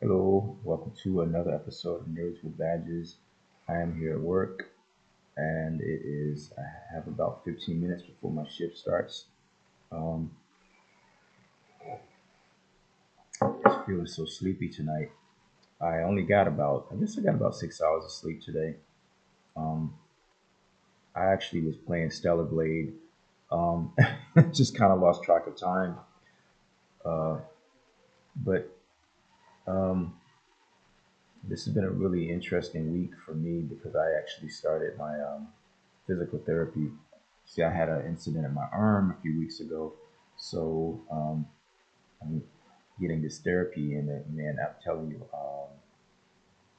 Hello, welcome to another episode of Nerds with Badges. I am here at work, and I have about 15 minutes before my shift starts. Um, just feeling so sleepy tonight. I guess I got about 6 hours of sleep today. Um, I actually was playing Stellar Blade. Um, just kind of lost track of time. Uh, but um, this has been a really interesting week for me because I actually started my physical therapy. See, I had an incident in my arm a few weeks ago, so I'm getting this therapy, and man, I'm telling you,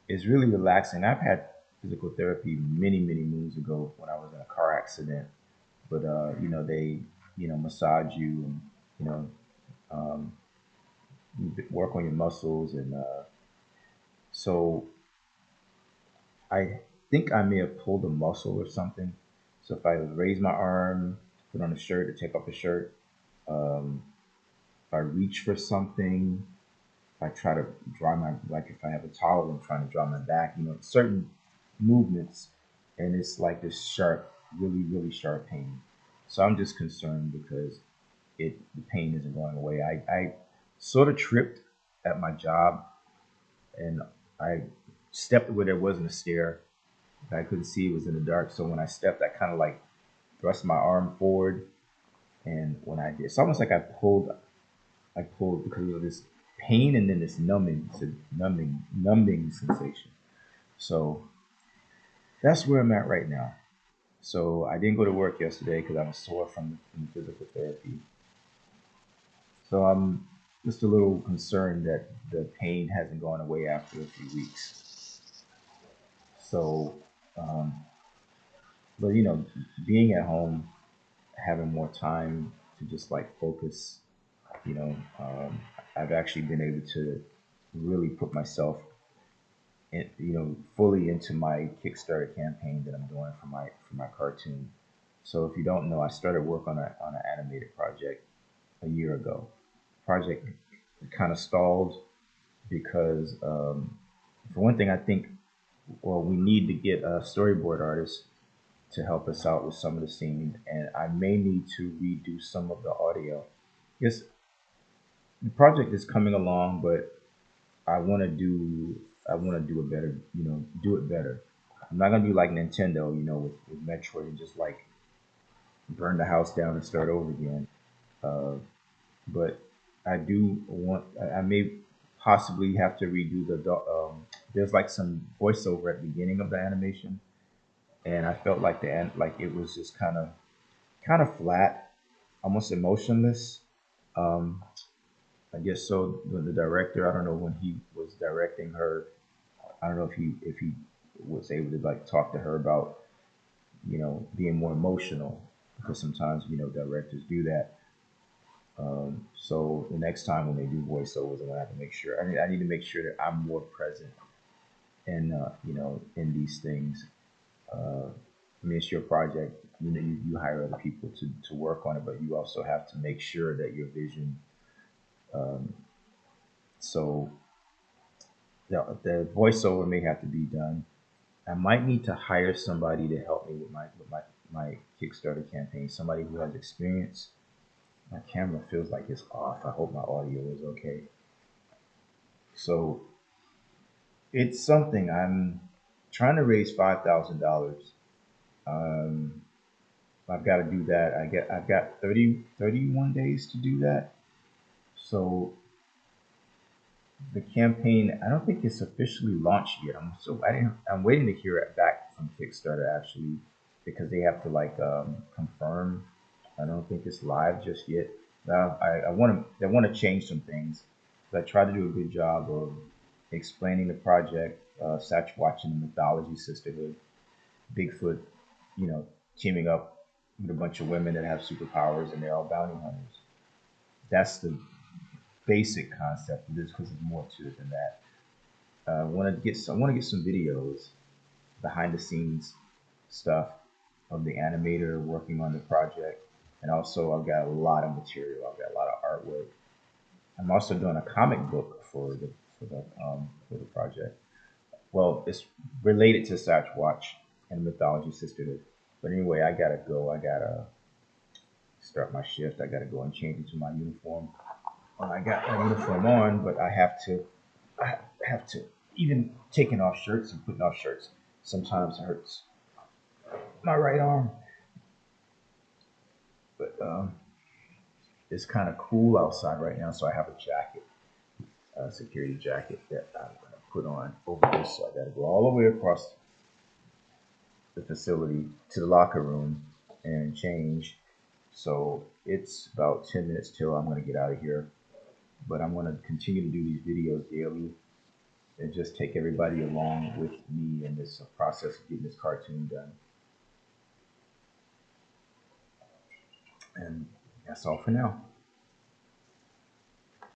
it's really relaxing. I've had physical therapy many moons ago when I was in a car accident, but they massage you and you know um, work on your muscles, and so I think I may have pulled a muscle or something. So if I raise my arm, put on a shirt, or take off the shirt, um, if I reach for something, if I try to dry my, like if I have a towel, I'm trying to dry my back, certain movements, and it's like this sharp, really sharp pain. So I'm just concerned because the pain isn't going away. I sort of tripped at my job, and I stepped where there wasn't a stair. I couldn't see, it was in the dark. So when I stepped, I kind of like thrust my arm forward, and when I did, it's almost like I pulled because of this pain and then this numbing sensation. So that's where I'm at right now. So I didn't go to work yesterday because I was sore from the physical therapy. So I'm just a little concerned that the pain hasn't gone away after a few weeks. So, um, but being at home, having more time to just like focus, you know, um, I've actually been able to really put myself fully into my Kickstarter campaign that I'm doing for my cartoon. So if you don't know, I started work on an animated project a year ago. Project kind of stalled because, for one thing, I think we need to get a storyboard artist to help us out with some of the scenes, and I may need to redo some of the audio. Yes, the project is coming along, but I want to do I want to do it better. Do it better. I'm not gonna do like Nintendo, with Metroid and just like burn the house down and start over again. Uh, but I do want. I may possibly have to redo there's like some voiceover at the beginning of the animation, and I felt like like it was just kind of flat, almost emotionless. Um, I guess so. The director, I don't know when he was directing her. I don't know if he was able to like talk to her about being more emotional because sometimes directors do that. So the next time when they do voiceovers, I'm gonna have to make sure. I need to make sure that I'm more present in in these things. I mean, it's your project. You hire other people to work on it, but you also have to make sure that your vision. Um, so the voiceover may have to be done. I might need to hire somebody to help me with my Kickstarter campaign. Somebody who has experience. My camera feels like it's off. I hope my audio is okay. So it's something. I'm trying to raise $5,000. Um, I've got to do that. I've got 31 days to do that. So the campaign, I don't think it's officially launched yet. I'm waiting to hear it back from Kickstarter actually because they have to like confirm. I don't think it's live just yet. I want to they want to change some things. I try to do a good job of explaining the project, watching the mythology sisterhood, Bigfoot, teaming up with a bunch of women that have superpowers and they're all bounty hunters. That's the basic concept of this because there's more to it than that. I want to get some videos, behind the scenes stuff of the animator working on the project, and also I've got a lot of material. I've got a lot of artwork. I'm also doing a comic book for the project. Well, it's related to Sasquatch and Mythology Sisterhood. But anyway, I gotta go. I gotta start my shift. I gotta go and change into my uniform. I got my uniform on, but I have to, even taking off shirts and putting off shirts sometimes hurts my right arm. But it's kind of cool outside right now, so I have a jacket, a security jacket that I'm gonna put on over this. So I gotta go all the way across the facility to the locker room and change. So it's about 10 minutes till I'm gonna get out of here. But I'm gonna continue to do these videos daily and just take everybody along with me in this process of getting this cartoon done. And that's all for now.